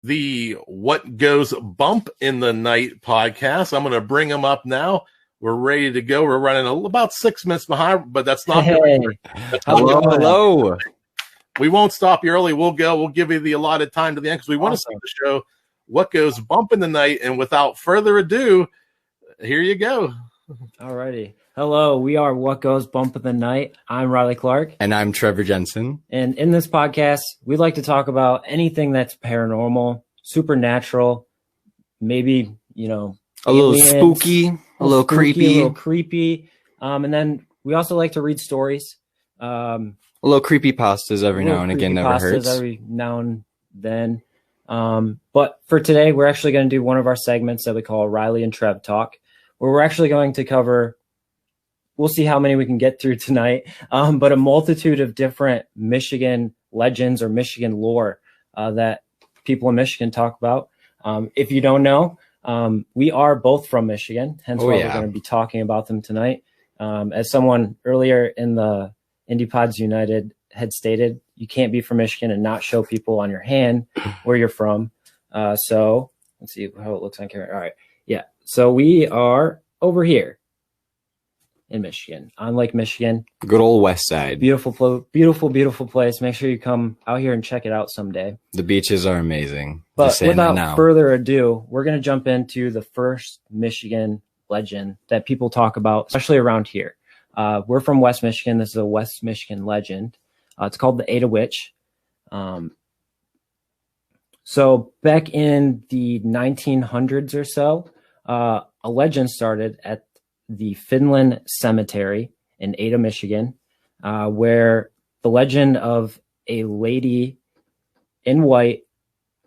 the What Goes Bump in the Night podcast. I'm going to bring them up now. We're ready to go. We're running about 6 minutes behind, but that's not good. Hello. We won't stop you early. We'll go. We'll give you the allotted time to the end because we want to see the show What Goes Bump in the Night. And without further ado, here you go. Alrighty. Hello, we are What Goes Bump in the Night. I'm Riley Clark. And I'm Trevor Jensen. And in this podcast, we like to talk about anything that's paranormal, supernatural, maybe, a aliens, little spooky, a little creepy. And then we also like to read stories. A little creepypastas every now and again never hurts. Every now and then. But for today, we're actually going to do one of our segments that we call Riley and Trev Talk, where we're actually going to cover, we'll see how many we can get through tonight, but a multitude of different Michigan legends or Michigan lore that people in Michigan talk about. If you don't know, we are both from Michigan, hence why we're going to be talking about them tonight. As someone earlier in the Indie Pods United had stated, you can't be from Michigan and not show people on your hand where you're from. So let's see how it looks on camera. All right. Yeah. So we are over here in Michigan, on Lake Michigan. Good old West Side. Beautiful place. Make sure you come out here and check it out someday. The beaches are amazing. But without further ado, we're going to jump into the first Michigan legend that people talk about, especially around here. We're from West Michigan. This is a West Michigan legend. It's called the Ada Witch. So back in the 1900s or so, a legend started at the Finland Cemetery in Ada, Michigan, where the legend of a lady in white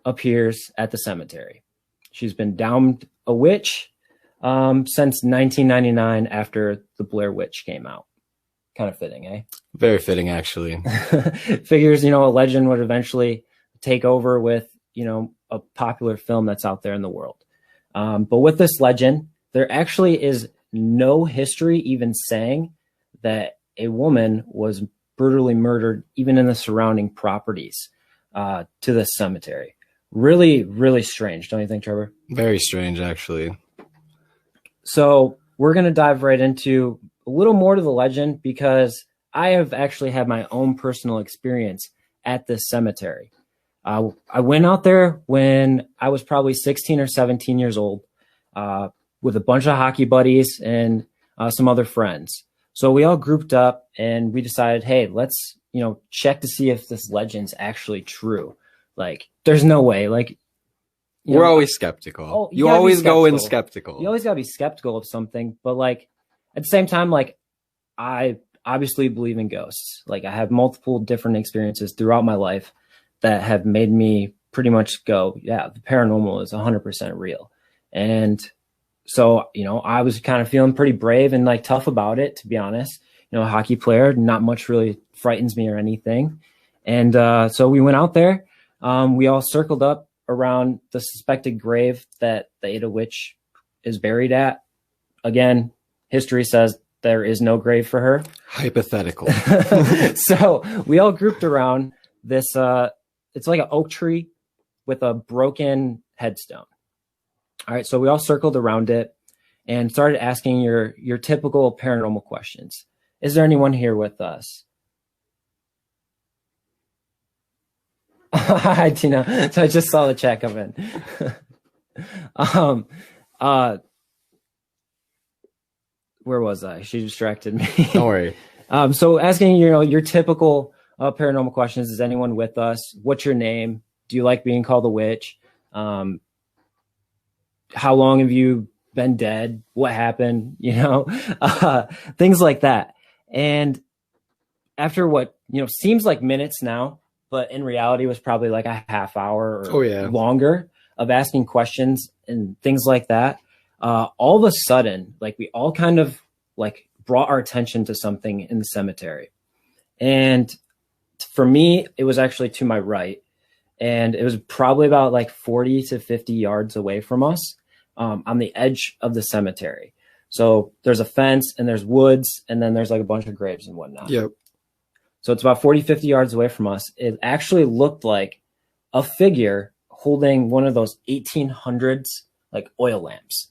appears at the cemetery. She's been downed a witch since 1999 after the Blair Witch came out. Kind of fitting, eh? Very fitting, actually. Figures, a legend would eventually take over with, a popular film that's out there in the world. But with this legend, there actually is no history even saying that a woman was brutally murdered, even in the surrounding properties to this cemetery. Really, really strange, don't you think, Trevor? Very strange, actually. So we're going to dive right into a little more to the legend because I have actually had my own personal experience at this cemetery. I went out there when I was probably 16 or 17 years old with a bunch of hockey buddies and some other friends. So we all grouped up and we decided, hey, let's, check to see if this legend's actually true. Like, there's no way. Like, we're always skeptical. You always go in skeptical. You always got to be skeptical of something. But, like, at the same time, like, I obviously believe in ghosts. Like, I have multiple different experiences throughout my life that have made me pretty much go, yeah, the paranormal is 100% real. And so, I was kind of feeling pretty brave and like tough about it, to be honest. A hockey player, not much really frightens me or anything. And so we went out there. We all circled up around the suspected grave that the Ada Witch is buried at. Again, history says there is no grave for her. Hypothetical. So we all grouped around this. It's like an oak tree with a broken headstone. All right, so we all circled around it and started asking your typical paranormal questions. Is there anyone here with us? Hi, Tina. So I just saw the chat come in. Where was I? She distracted me. Don't worry. So asking, your typical paranormal questions. Is anyone with us? What's your name? Do you like being called a witch? How long have you been dead? What happened? Things like that. And after what, seems like minutes now, but in reality was probably like a half hour or longer of asking questions and things like that. All of a sudden, like we all kind of like brought our attention to something in the cemetery. And for me, it was actually to my right. And it was probably about like 40 to 50 yards away from us on the edge of the cemetery. So there's a fence and there's woods and then there's like a bunch of graves and whatnot. Yep. So it's about 40, 50 yards away from us. It actually looked like a figure holding one of those 1800s like oil lamps.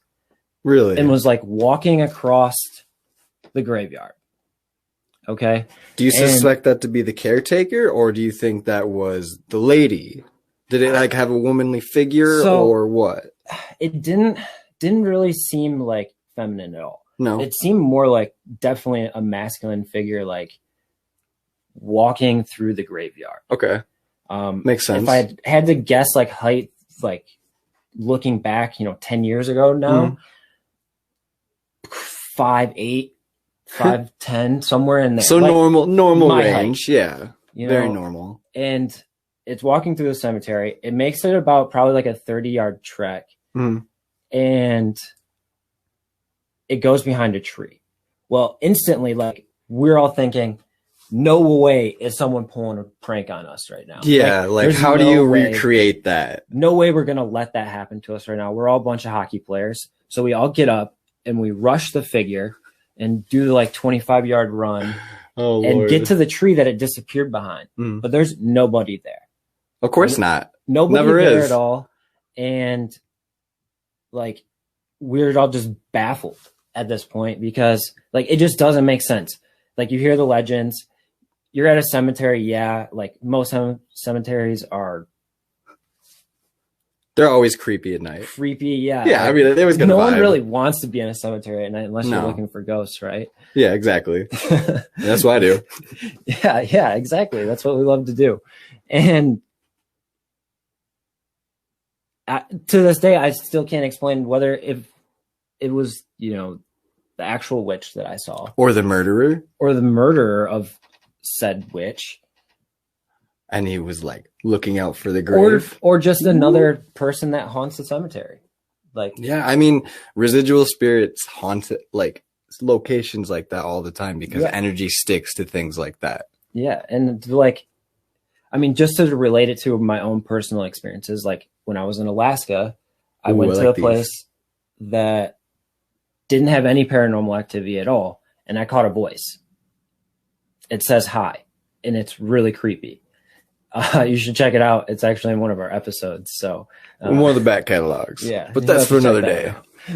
Really? And was like walking across the graveyard. Okay. Do you suspect that to be the caretaker, or do you think that was the lady? Did it like have a womanly figure or what? It didn't really seem like feminine at all. No. It seemed more like definitely a masculine figure, like walking through the graveyard. Okay. Makes sense. If I had to guess like height, like looking back, 10 years ago now, 5'8", 5'10", somewhere in there. So like normal range. Height, yeah. Very normal. And it's walking through the cemetery. It makes it about probably like a 30-yard trek. And it goes behind a tree. Well, instantly, like, we're all thinking, no way is someone pulling a prank on us right now. Yeah, like how do you recreate that? No way we're going to let that happen to us right now. We're all a bunch of hockey players. So we all get up and we rush the figure and do the like 25-yard run and get to the tree that it disappeared behind. But there's nobody there. Of course not. Nobody there at all. And like, we're all just baffled at this point because like, it just doesn't make sense. Like you hear the legends, you're at a cemetery. Yeah. Like most cemeteries are. They're always creepy at night. Creepy. Yeah. Yeah. I mean, they always got no one really wants to be in a cemetery at night unless you're looking for ghosts. Right. Yeah, exactly. That's what I do. Yeah, exactly. That's what we love to do. And to this day, I still can't explain whether if it was, the actual witch that I saw. Or the murderer. Or the murderer of said witch. And he was like looking out for the grave. Or just another person that haunts the cemetery. Like, yeah, I mean, residual spirits haunt like locations like that all the time because energy sticks to things like that. Yeah. And like, I mean, just to relate it to my own personal experiences, like when I was in Alaska, I went to a place that didn't have any paranormal activity at all. And I caught a voice. It says hi, and it's really creepy. You should check it out. It's actually in one of our episodes. So one of the back catalogs. Yeah. But that's for another day.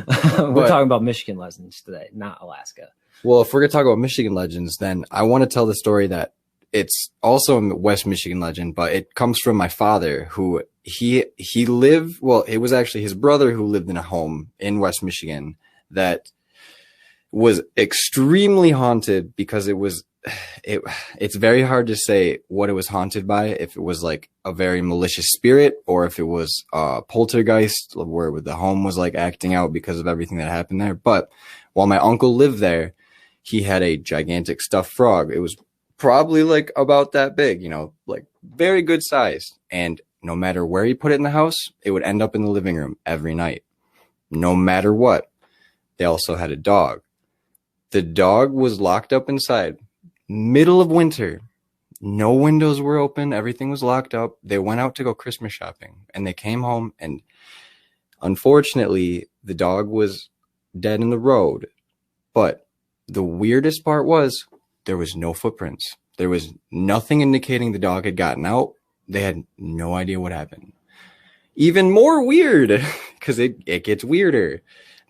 We're talking about Michigan legends today, not Alaska. Well, if we're going to talk about Michigan legends, then I want to tell the story that it's also a West Michigan legend, but it comes from my father who he lived, well, it was actually his brother who lived in a home in West Michigan that was extremely haunted because it's very hard to say what it was haunted by, if it was like a very malicious spirit or if it was a poltergeist where the home was like acting out because of everything that happened there. But while my uncle lived there, he had a gigantic stuffed frog. It was probably like about that big, like very good size. And no matter where he put it in the house, it would end up in the living room every night, no matter what. They also had a dog. The dog was locked up inside, middle of winter. No windows were open. Everything was locked up. They went out to go Christmas shopping and they came home and unfortunately the dog was dead in the road. But the weirdest part was there was no footprints. There was nothing indicating the dog had gotten out. They had no idea what happened. Even more weird, because it gets weirder.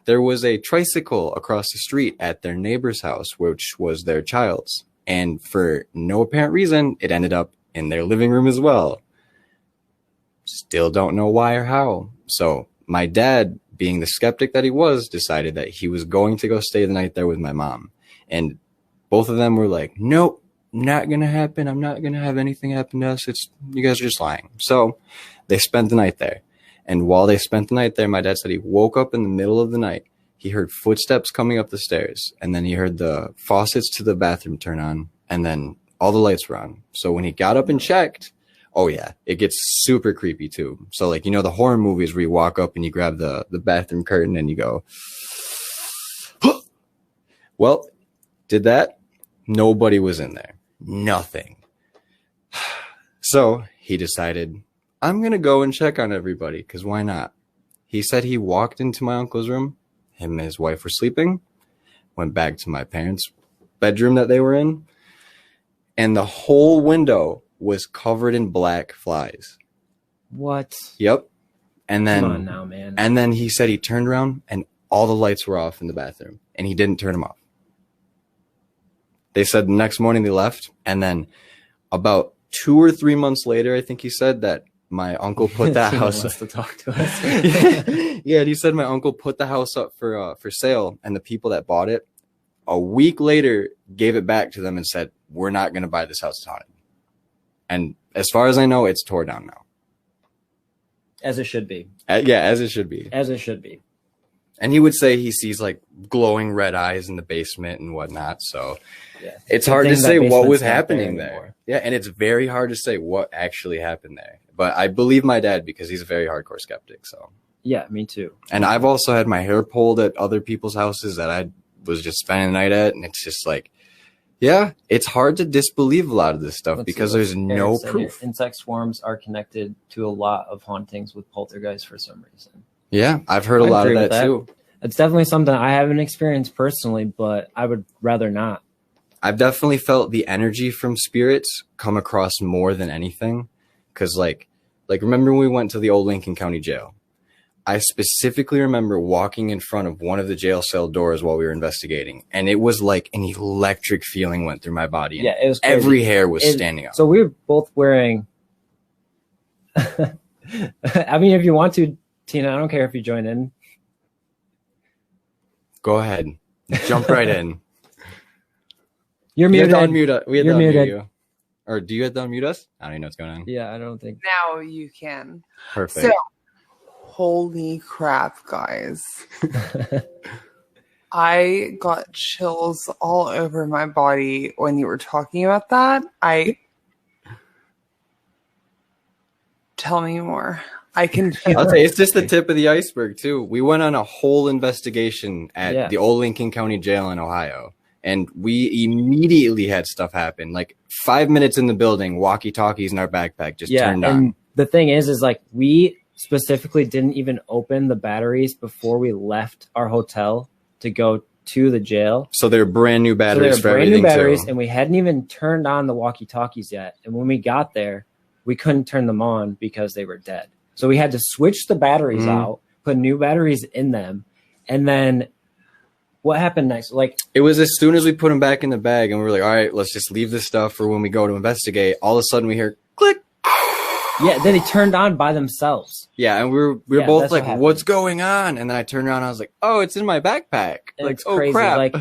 There was a tricycle across the street at their neighbor's house, which was their child's. And for no apparent reason, it ended up in their living room as well. Still don't know why or how. So my dad, being the skeptic that he was, decided that he was going to go stay the night there with my mom. And both of them were like, nope, not going to happen. I'm not going to have anything happen to us. You guys are just lying. So they spent the night there. And while they spent the night there, my dad said he woke up in the middle of the night. He heard footsteps coming up the stairs. And then he heard the faucets to the bathroom turn on. And then all the lights were on. So when he got up and checked, oh yeah, it gets super creepy too. So like, the horror movies where you walk up and you grab the bathroom curtain and you go, well, did that? Nobody was in there. Nothing. So he decided, I'm going to go and check on everybody because why not? He said he walked into my uncle's room. Him and his wife were sleeping. Went back to my parents' bedroom that they were in. And the whole window was covered in black flies. What? Yep. And then, Come on now, man. And then he said he turned around and all the lights were off in the bathroom and he didn't turn them off. They said the next morning they left. And then about 2 or 3 months later, I think he said that my uncle put that house up to talk to us. Yeah, he said my uncle put the house up for sale, and the people that bought it a week later gave it back to them and said, "We're not going to buy this house haunted." And as far as I know, it's tore down now. As it should be. Yeah, as it should be. As it should be. And he would say he sees like glowing red eyes in the basement and whatnot. So Yeah. it's hard to say what was basement's not happening there there. anymore. Yeah, and it's very hard to say what actually happened there. But I believe my dad because he's a very hardcore skeptic. So Yeah, me too. and I've also had my hair pulled at other people's houses that I was just spending the night at, and it's just like, yeah, it's hard to disbelieve a lot of this stuff Let's because see what there's no Eric said. proof. Insect swarms are connected to a lot of hauntings with poltergeists for some reason. Yeah, I've heard a I lot of agree with that that. too. It's definitely something I haven't experienced personally, but I would rather not. I've definitely felt the energy from spirits come across more than anything. Cause like remember when we went to the old Lincoln County jail? I specifically remember walking in front of one of the jail cell doors while we were investigating. And it was like an electric feeling went through my body. And Yeah, it was crazy. every hair was standing up. So we were both wearing. I mean, if you want to, Tina, I don't care if you join in. Go ahead. Jump right in. You're We had muted. to unmute us. We had You're to unmute muted. you. Or do you have to unmute us? I don't even know what's going on. Yeah, I don't think. Now you can. Perfect. So, holy crap, guys. I got chills all over my body when you were talking about that. Tell me more. I can feel I'll tell you, it's just the tip of the iceberg, too. We went on a whole investigation at the old Lincoln County Jail in Ohio, and we immediately had stuff happen. Like 5 minutes in the building, walkie-talkies in our backpack just turned on. And the thing is like we specifically didn't even open the batteries before we left our hotel to go to the jail. So they're brand new So batteries they for were brand everything, new batteries, too. and we hadn't even turned on the walkie-talkies yet. And when we got there, we couldn't turn them on because they were dead. So we had to switch the batteries out, put new batteries in them, and then what happened next? Like It was as soon as we put them back in the bag, and we were like, all right, let's just leave this stuff for when we go to investigate. All of a sudden, we hear click. yeah, then they turned on by themselves. Yeah, and we were Yeah, both that's what like, happened. what's going on? And then I turned around and I was like, oh, it's in my backpack. And Like, it's oh, crazy. crap. Like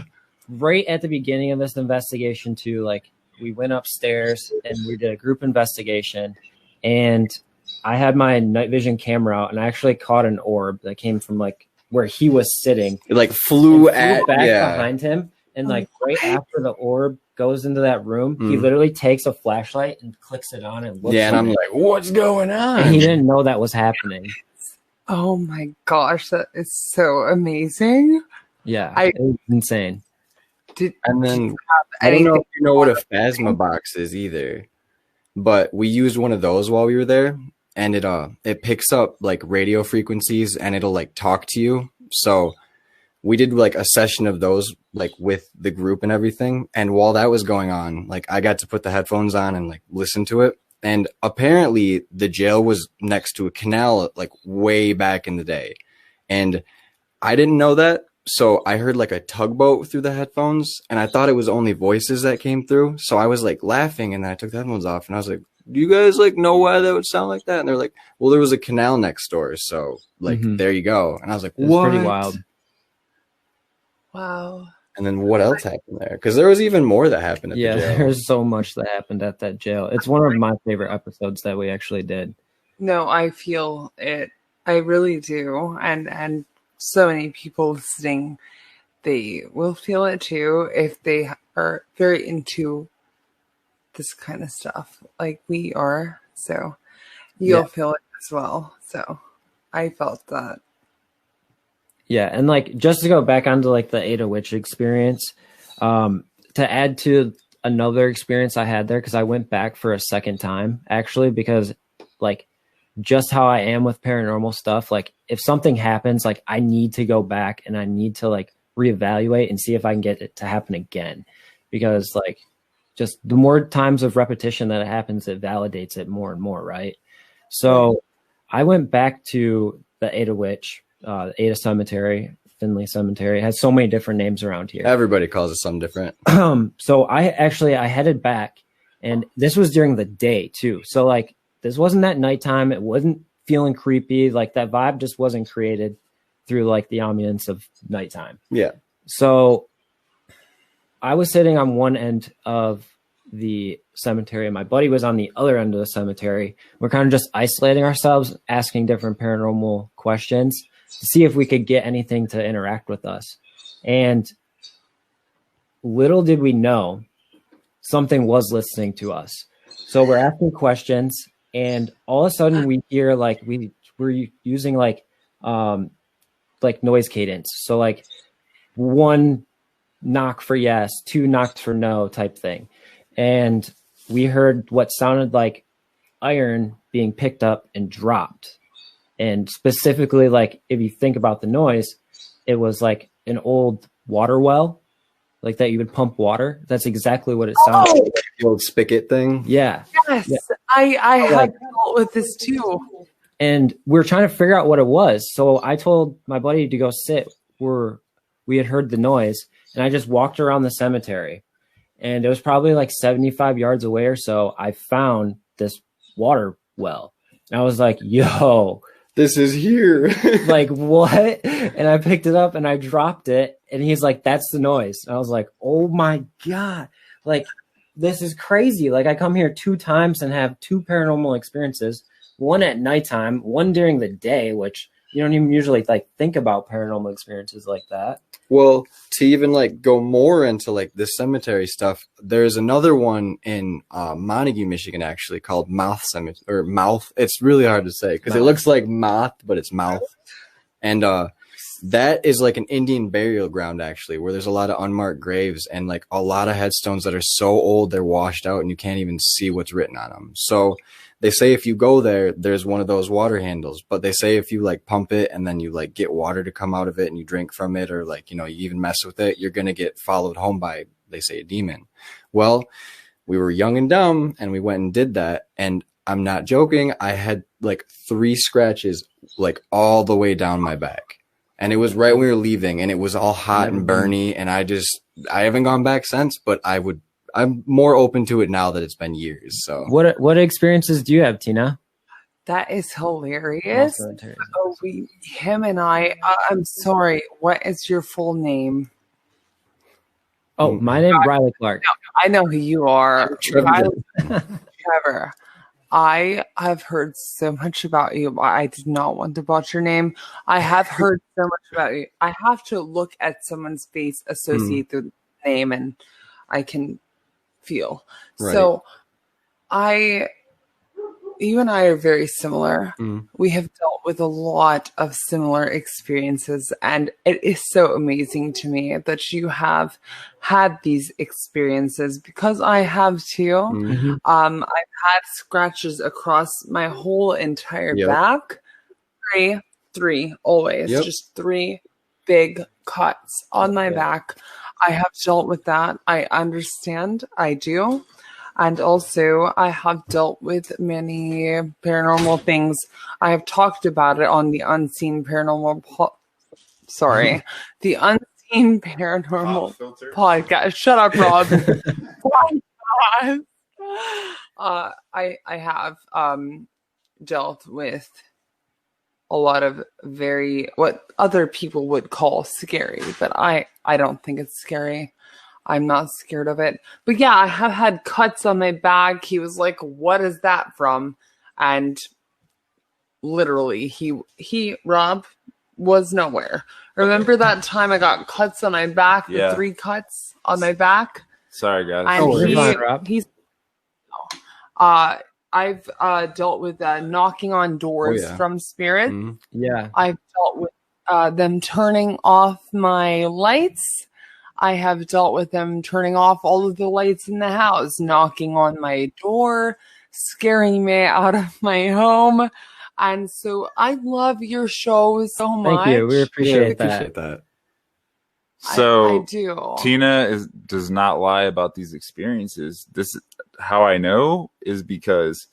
right at the beginning of this investigation too, like we went upstairs and we did a group investigation, and I had my night vision camera out and I actually caught an orb that came from like where he was sitting. It like flew And at back yeah. behind him, and like right after the orb goes into that room, he literally takes a flashlight and clicks it on and looks. Yeah, and at I'm it. like, what's going on? And he didn't know that was happening. Oh my gosh, that is so amazing. Yeah, I- it was insane. And then I don't know if you know what a phasma box is either, but we used one of those while we were there, and it picks up like radio frequencies and it'll like talk to you. So we did like a session of those like with the group and everything. And while that was going on, like I got to put the headphones on and like listen to it. And apparently the jail was next to a canal like way back in the day. And I didn't know that. So I heard like a tugboat through the headphones, and I thought it was only voices that came through. So I was like laughing, and then I took the headphones off and I was like, do you guys like know why that would sound like that? And they're like, well, there was a canal next door. So like, there you go. And I was like, It was what? pretty wild. Wow. And then what else happened there? Because there was even more that happened at Yeah, the jail. there's so much that happened at that jail. It's one of my favorite episodes that we actually did. No, I feel it. I really do. And so many people listening, they will feel it too if they are very into this kind of stuff like we are. So you'll feel it as well. So I felt that. Yeah, and like just to go back onto like the Ada Witch experience, to add to another experience I had there, because I went back for a second time actually, because like just how I am with paranormal stuff, like if something happens, like I need to go back and I need to like reevaluate and see if I can get it to happen again, because like just the more times of repetition that it happens, it validates it more and more, right? So I went back to the Ada Witch, Ada Cemetery, Finley Cemetery. It has so many different names around here. Everybody calls it something different. So I headed back, and this was during the day too. So like this wasn't at nighttime. It wasn't feeling creepy. Like that vibe just wasn't created through like the ambience of nighttime. Yeah. So I was sitting on one end of the cemetery and my buddy was on the other end of the cemetery. We're kind of just isolating ourselves, asking different paranormal questions to see if we could get anything to interact with us. And little did we know, something was listening to us. So we're asking questions, and all of a sudden we hear like we're using like noise cadence. So like 1 knock for yes, 2 knocks for no type thing. And we heard what sounded like iron being picked up and dropped. And specifically, like if you think about the noise, it was like an old water well, like that you would pump water. That's exactly what it sounded like. The old spigot thing. Yeah. Yes, Yeah. I have dealt with this too. And we were trying to figure out what it was. So I told my buddy to go sit where we had heard the noise. And I just walked around the cemetery. And it was probably like 75 yards away or so. I found this water well. And I was like, yo, this is here. like what? And I picked it up and I dropped it. And he's like, that's the noise. And I was like, oh my God. Like, this is crazy. Like I come here 2 times and have 2 paranormal experiences, one at nighttime, one during the day, which you don't even usually like think about paranormal experiences like that. Well, to even like go more into like the cemetery stuff, there's another one in Montague, Michigan, actually called Mouth Cemetery or Mouth. It's really hard to say because it looks like moth, but it's mouth. And that is like an Indian burial ground, actually, where there's a lot of unmarked graves and like a lot of headstones that are so old they're washed out and you can't even see what's written on them. So they say if you go there, there's one of those water handles, but they say if you like pump it and then you like get water to come out of it and you drink from it, or like, you know, you even mess with it, you're going to get followed home by, they say, a demon. Well, we were young and dumb and we went and did that. And I'm not joking. I had like 3 scratches, like all the way down my back. And it was right when we were leaving and it was all hot and burny. And I haven't gone back since, but I'm more open to it now that it's been years. So what experiences do you have, Tina? That is hilarious. Oh, him and I'm sorry. What is your full name? Oh, my name is Riley Clark. No, I know who you are. Trevor. Trevor. I have heard so much about you. I did not want to botch your name. I have heard so much about you. I have to look at someone's face, associate the name, and I can feel. Right. So you and I are very similar. We have dealt with a lot of similar experiences, and it is so amazing to me that you have had these experiences because I have too. I've had scratches across my whole entire back. Three always, just 3 big cuts on my back. I have dealt with that. I understand. I do. And also, I have dealt with many paranormal things. I have talked about it on the Unseen Paranormal the Unseen Paranormal podcast. Shut up, Rob. I have dealt with a lot of what other people would call scary, but I don't think it's scary. I'm not scared of it. But yeah, I have had cuts on my back. He was like, what is that from? And literally, Rob, was nowhere. Remember that time I got cuts on my back? The 3 cuts on my back? Sorry, guys. And I've dealt with knocking on doors from spirits. Yeah. I've dealt with them turning off my lights. I have dealt with them turning off all of the lights in the house, knocking on my door, scaring me out of my home. And so I love your show so much. Thank you. We appreciate that. So I do. Tina does not lie about these experiences. This how I know is because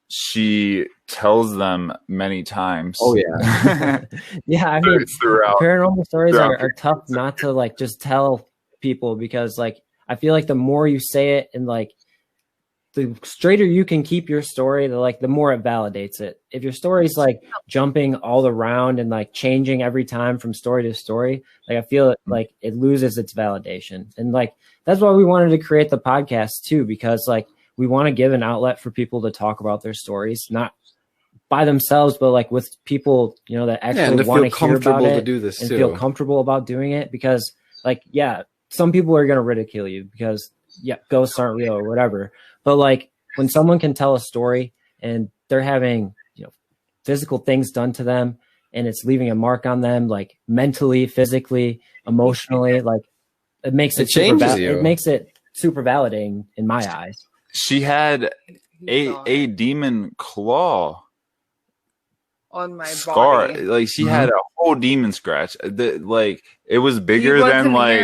she tells them many times. Oh yeah. Yeah, I mean, throughout. paranormal stories throughout are tough not to like just tell people, because like I feel like the more you say it and like the straighter you can keep your story, the more it validates it. If your story's like jumping all around and like changing every time from story to story, like I feel like it loses its validation. And like that's why we wanted to create the podcast too, because like we want to give an outlet for people to talk about their stories, not by themselves, but like with people, you know, that actually want to hear about it, to do this and too. feel comfortable about doing it. Because like, yeah, some people are going to ridicule you because ghosts aren't real or whatever. But like when someone can tell a story and they're having, you know, physical things done to them and it's leaving a mark on them, like mentally, physically, emotionally, like it makes it changes you. It makes it super validating in my eyes. She had a demon claw on my scar. body. Like she had a whole demon scratch. Like it was bigger than like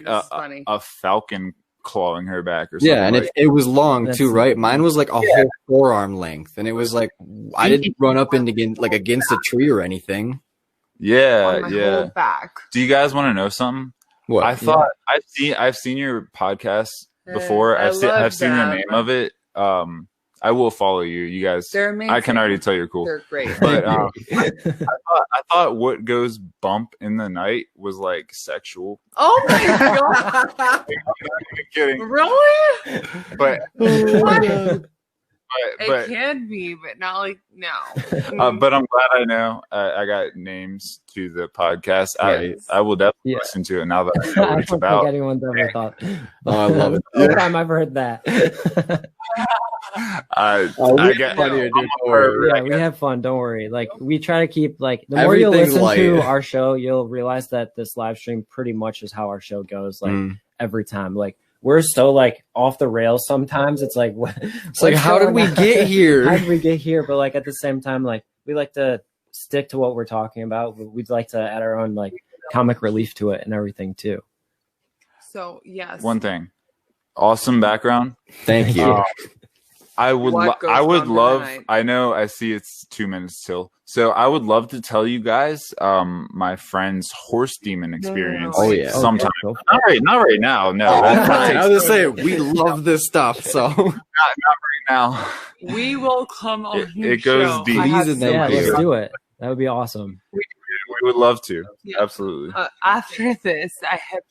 a falcon clawing her back or something. Yeah, and it was long too, right? Mine was like a whole forearm length, and it was like I didn't run up against a tree or anything. Yeah, on my whole back. Do you guys want to know something? What? I thought I've seen your podcast before. I've seen the name of it. I will follow you. You guys, they're amazing. I can already tell you're cool. They're great. But I thought what goes bump in the night was like sexual. Oh my god! I'm kidding. Really? But it can be, but not like no. But I'm glad I know. I got names to the podcast. I will definitely listen to it now that I know what it's about. I don't think anyone's ever thought. Oh, I love it. The first time I've heard that. I get funnier, dude. Yeah, we have fun. Don't worry. Like we try to keep like the more you listen to our show, you'll realize that this live stream pretty much is how our show goes. Like every time, like we're so like off the rails. Sometimes it's like, it's like, how did we get here? How did we get here? But like at the same time, like we like to stick to what we're talking about. We'd like to add our own like comic relief to it and everything too. So yes, one thing, awesome background. Thank you. I would love. I know. I see it's 2 minutes till. So I would love to tell you guys my friend's horse demon experience. Oh yeah, sometime. Not right now. No, I was just saying we love this stuff. So not right now. We will come on. It goes deep. Yeah, let's do it. That would be awesome. We would love to. Yeah. Absolutely. After this, I have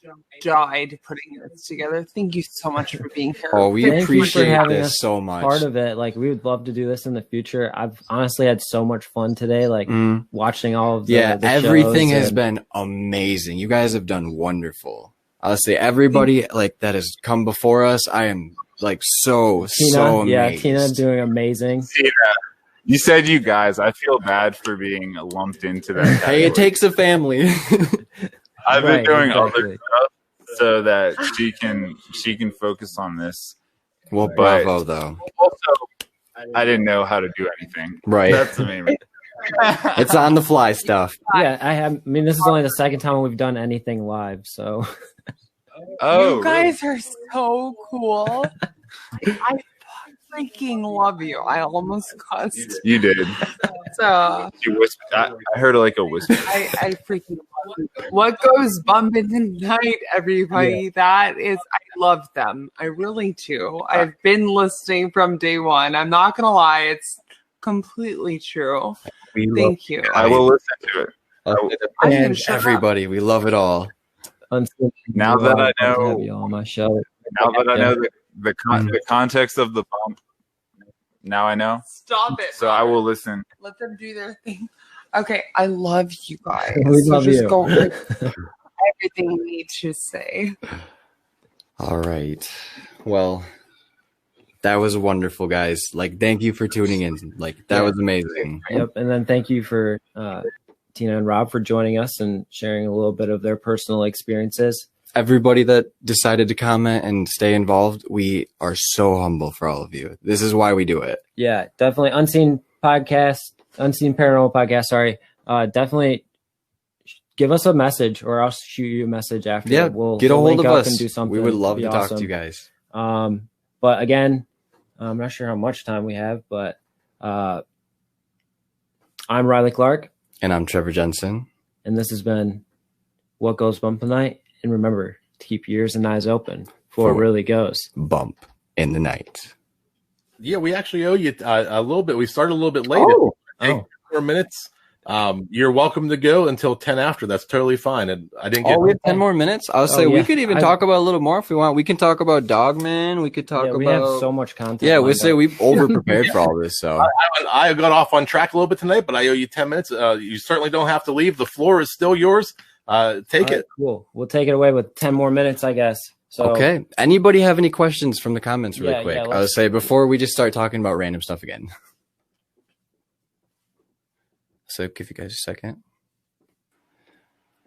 died putting this together. Thank you so much for being here. Oh, we appreciate this so much. Part of it, like we would love to do this in the future. I've honestly had so much fun today, like watching all of the everything has been amazing. You guys have done wonderful. Honestly, everybody like that has come before us. I am like so amazed. Yeah, Tina doing amazing. Tina. You said you guys. I feel bad for being lumped into that. Hey, it takes a family. I've been doing other stuff so that she can focus on this. Well, bravo though. Also, I didn't know how to do anything. Right. That's the main reason. It's on the fly stuff. Yeah, I mean, this is only the second time we've done anything live, so. Oh, you guys are so cool. I freaking love you. I almost cussed. You did. So you whispered. I heard like a whisper. I freaking love you. What goes bumping tonight, everybody? Yeah. That is, I love them. I really do. I've been listening from day one. I'm not gonna lie, it's completely true. Thank you. I will listen to it. And everybody, we love it all. Now that I know, have you on my show. Now that I know the context of the bump, now I know. Stop it. So I will listen. Let them do their thing. Okay, I love you guys. We love you. Go everything we need to say. All right. Well, that was wonderful, guys. Like, thank you for tuning in. Like, that was amazing. Yep. And then thank you for Tina and Rob for joining us and sharing a little bit of their personal experiences. Everybody that decided to comment and stay involved, we are so humble for all of you. This is why we do it. Yeah, definitely. Unseen Paranormal Podcast, sorry. Definitely give us a message or I'll shoot you a message after. Yeah, we'll get a hold of us. And do something. We would love to awesome. talk to you guys. But again, I'm not sure how much time we have, but I'm Riley Clark. And I'm Trevor Jensen. And this has been What Goes Bump in the Night. And remember to keep your ears and eyes open for it really goes bump in the night. Yeah, we actually owe you a little bit. We started a little bit later. 4 minutes. You're welcome to go until 10 after. That's totally fine. And I didn't get. We have 10 more minutes. I'll say we could even talk about a little more if we want. We can talk about Dogman. We could talk about. We have so much content. Yeah, we'll say we've over prepared for all this. So I got off on track a little bit tonight, but I owe you 10 minutes. You certainly don't have to leave. The floor is still yours. Take it. Cool. We'll take it away with 10 more minutes, I guess. So, okay. Anybody have any questions from the comments really quick? Yeah, I would say before we just start talking about random stuff again. So give you guys a second.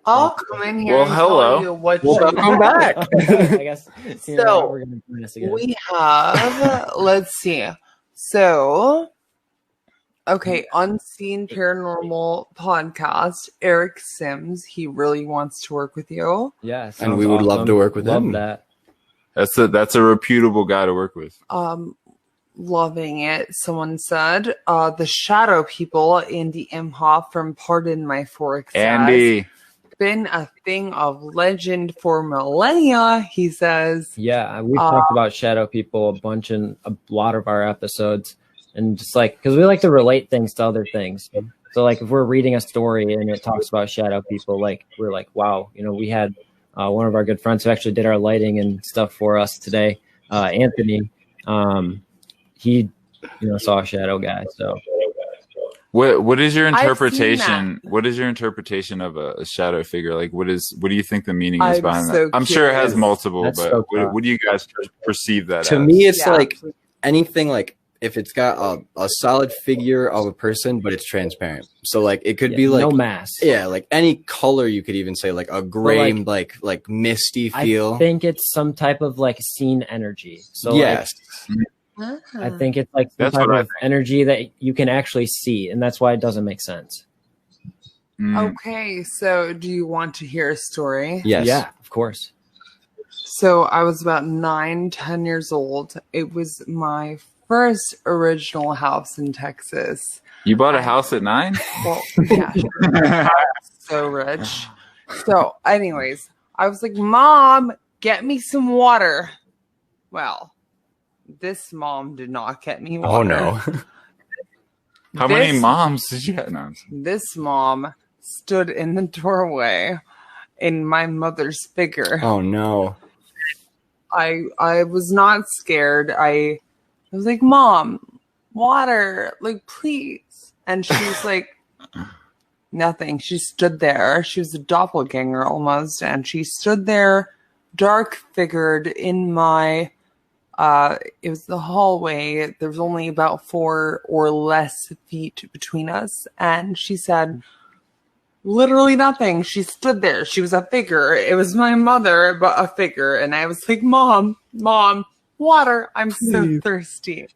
I'll come in here. Well, and hello. Tell you what Welcome back. I guess. So we're gonna join us again. we have. Let's see. So, okay, Unseen Paranormal Podcast. Eric Sims. He really wants to work with you. Yeah, and we would love to work with him. That. That's a reputable guy to work with. Loving it. Someone said the shadow people, Andy Imhoff from Pardon My Fork. Andy. Been a thing of legend for millennia, he says. Yeah, we've talked about shadow people a bunch in a lot of our episodes, and just like because we like to relate things to other things. So like if we're reading a story and it talks about shadow people, like we're like, wow, we had one of our good friends who actually did our lighting and stuff for us today, Anthony. He saw a shadow guy. So what is your interpretation? What is your interpretation of a shadow figure? Like what do you think the meaning is behind that? I'm sure it has multiple, but what do you guys perceive that to as? Me it's like anything like if it's got a solid figure of a person but it's transparent. So like it could be like no mask. Yeah, like any color you could even say like a gray like misty feel. I think it's some type of like scene energy. So yes. I think it's like some type of energy that you can actually see, and that's why it doesn't make sense. Okay, so do you want to hear a story? Yes. Yeah, of course. So I was about 9-10 years old. It was my first original house in Texas. You bought a house at 9? Well, yeah. So rich. So anyways, I was like, Mom, get me some water. Well, this mom did not get me water. Oh, no. How many moms did you have? No. This mom stood in the doorway in my mother's figure. Oh, no. I was not scared. I was like, Mom, water, like, please. And she's like, nothing. She stood there. She was a doppelganger almost. And she stood there, dark figured in my... it was the hallway. There was only about 4 or less feet between us. And she said literally nothing. She stood there. She was a figure. It was my mother, but a figure. And I was like, Mom, water. I'm so thirsty.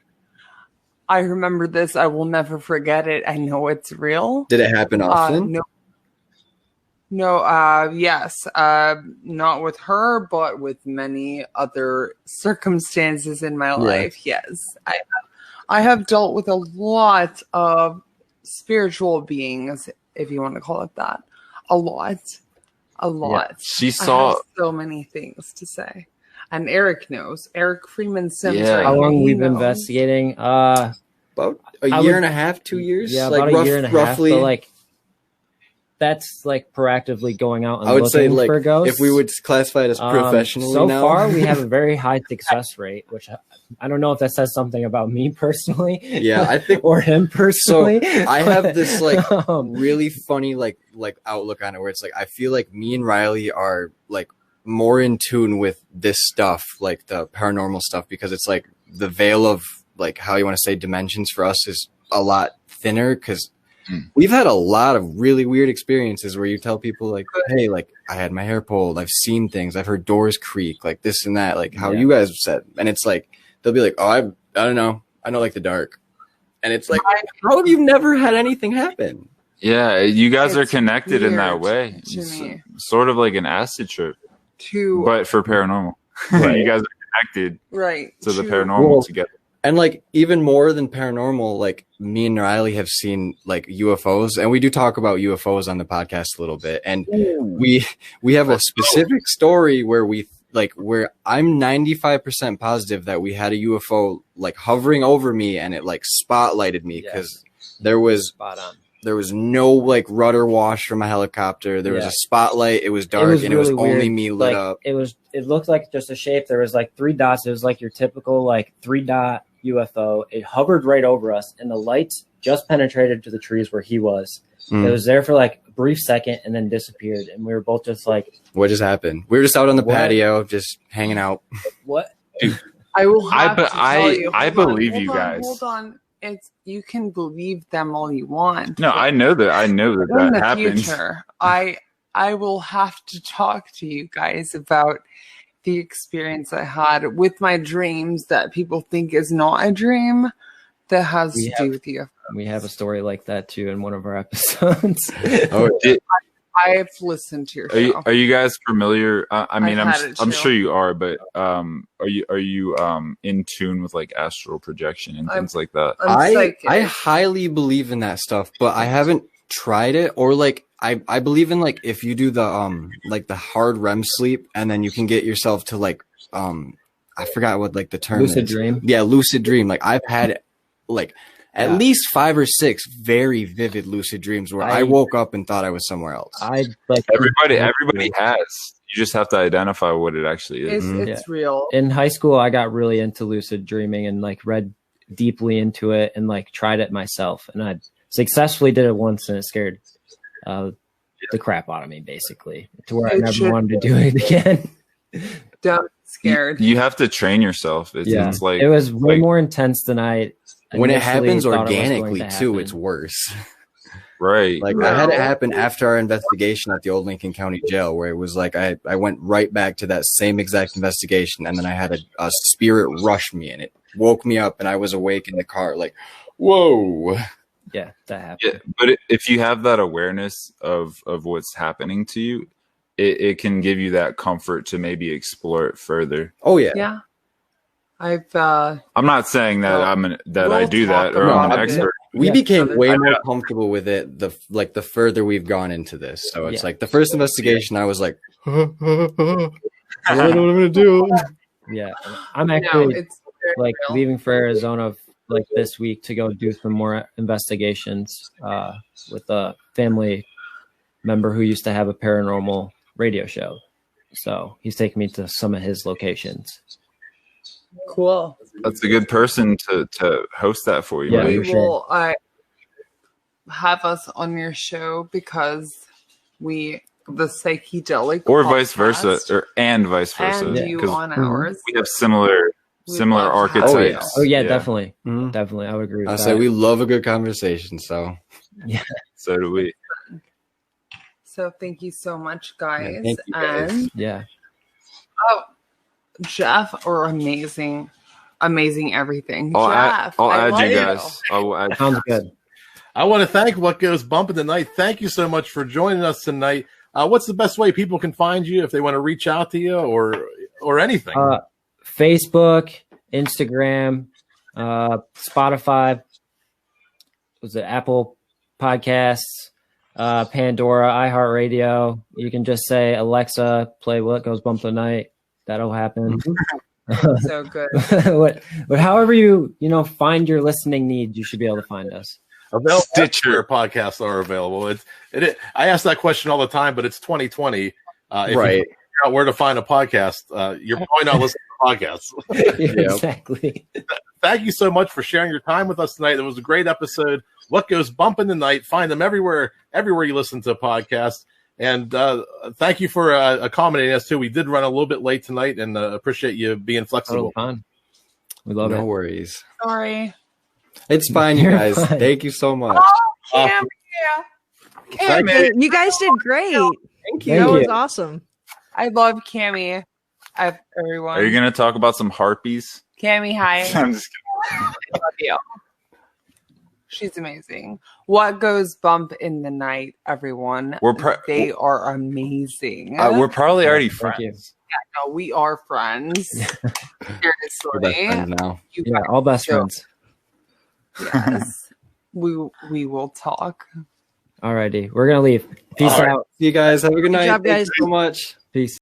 I remember this. I will never forget it. I know it's real. Did it happen often? No, yes, not with her, but with many other circumstances in my life. Yes, I have dealt with a lot of spiritual beings, if you want to call it that. A lot. Yeah. She saw I have so many things to say, and Eric knows. Eric Freeman Sims. Yeah. How long we've been investigating? About a year and a half, 2 years. Yeah, about a year and a half. Roughly. But like, that's like proactively going out and I would say, like, for ghosts. If we would classify it as professionally so now. far, we have a very high success rate, which I don't know if that says something about me personally. Yeah, I think, or him personally. So I have this like really funny like outlook on it, where it's like I feel like me and Riley are like more in tune with this stuff, like the paranormal stuff, because it's like the veil of like how you want to say dimensions for us is a lot thinner because. We've had a lot of really weird experiences where you tell people like, hey, like I had my hair pulled. I've seen things. I've heard doors creak, like this and that, like how you guys have said. And it's like, they'll be like, oh, I don't know. I don't like the dark. And it's like, how have you never had anything happen? Yeah. You guys are connected in that way. It's sort of like an acid trip, but for paranormal. Right. You guys are connected to the paranormal together. And like even more than paranormal, like me and Riley have seen like UFOs, and we do talk about UFOs on the podcast a little bit. And we have a specific story where where I'm 95% positive that we had a UFO like hovering over me, and it like spotlighted me because there was no like rudder wash from a helicopter. There was a spotlight. It was dark, and it was only me lit up. It looked like just a shape. There was like 3 dots. It was like your typical like 3-dot UFO. It hovered right over us, and the lights just penetrated to the trees where he was. It was there for like a brief second and then disappeared, and we were both just like, what just happened? We were just out on the patio just hanging out. What? Dude, I will have to tell you. I believe you guys. Hold on. You can believe them all you want. No, I know that in the happens. Future, I will have to talk to you guys about the experience I had with my dreams that people think is not a dream that has to do with you. We have a story like that too in one of our episodes. I've listened to your show. Are you guys familiar? I mean, I'm sure you are, but are you in tune with like astral projection and things like that? I highly believe in that stuff, but I haven't tried it. Or like I believe in like if you do the hard REM sleep, and then you can get yourself to like I forgot what like the term lucid is. Dream. Yeah, lucid dream. Like I've had like at least 5 or 6 very vivid lucid dreams where I woke up and thought I was somewhere else. Everybody has. You just have to identify what it actually is. It's real. In high school, I got really into lucid dreaming and like read deeply into it and like tried it myself. And I successfully did it once, and it scared the crap out of me, basically, to where I never wanted to do it again. Dumb, scared. You have to train yourself. It's like it was way more intense than I. When it happens organically too, it's worse. Right. Like I had it happen after our investigation at the old Lincoln County Jail, where it was like I went right back to that same exact investigation, and then I had a spirit rush me, and it woke me up, and I was awake in the car, like, whoa. Yeah, that happened. Yeah, but if you have that awareness of what's happening to you, it can give you that comfort to maybe explore it further. Oh yeah. Yeah. I'm not saying that I do that or I'm an expert. We became way more comfortable with it the further we've gone into this. So it's like the first investigation, I was like, I don't know what I'm gonna do. Yeah, I'm actually like leaving for Arizona like this week to go do some more investigations with a family member who used to have a paranormal radio show. So he's taking me to some of his locations. Cool. That's a good person to host that for you. Yeah, we will have us on your show because the psychedelic or vice versa, and vice versa, and you on ours. We have similar archetypes. Oh yeah, definitely, definitely. I would agree with that. I say we love a good conversation, so yeah, so do we. So thank you so much, guys. Thank you guys. And Jeff, or amazing everything. Jeff, I'll add you guys. Sounds good. I want to thank What Goes Bumping Tonight. Thank you so much for joining us tonight. What's the best way people can find you if they want to reach out to you or anything? Facebook, Instagram, Spotify. Was it Apple Podcasts, Pandora, iHeartRadio? You can just say, Alexa, play What Goes Bump Tonight. That'll happen. So good. but however you find your listening needs, you should be able to find us. Stitcher podcasts are available. I ask that question all the time, but it's 2020. If right. you figure out where to find a podcast, you're probably not listening to podcasts. Exactly. Thank you so much for sharing your time with us tonight. It was a great episode. What Goes Bumping Tonight? Find them everywhere you listen to podcasts. And thank you for accommodating us too. We did run a little bit late tonight, and appreciate you being flexible. Fun. We love it. No worries. Sorry. It's fine, you guys. Thank you so much. Oh, Cammy. You guys did great. Thank you. That was awesome. I love Cammy. Everyone. Are you going to talk about some harpies? Cammy, hi. I'm just kidding. I love you. She's amazing. What Goes Bump in the Night, everyone. They are amazing. We're probably already friends. Yeah, no, we are friends. Here to We're best friends now. Yeah, all best friends. Yes. we will talk. Alrighty, we're gonna leave. Peace out. See you guys. Have a good night. Good job, guys. Thanks so much. Peace.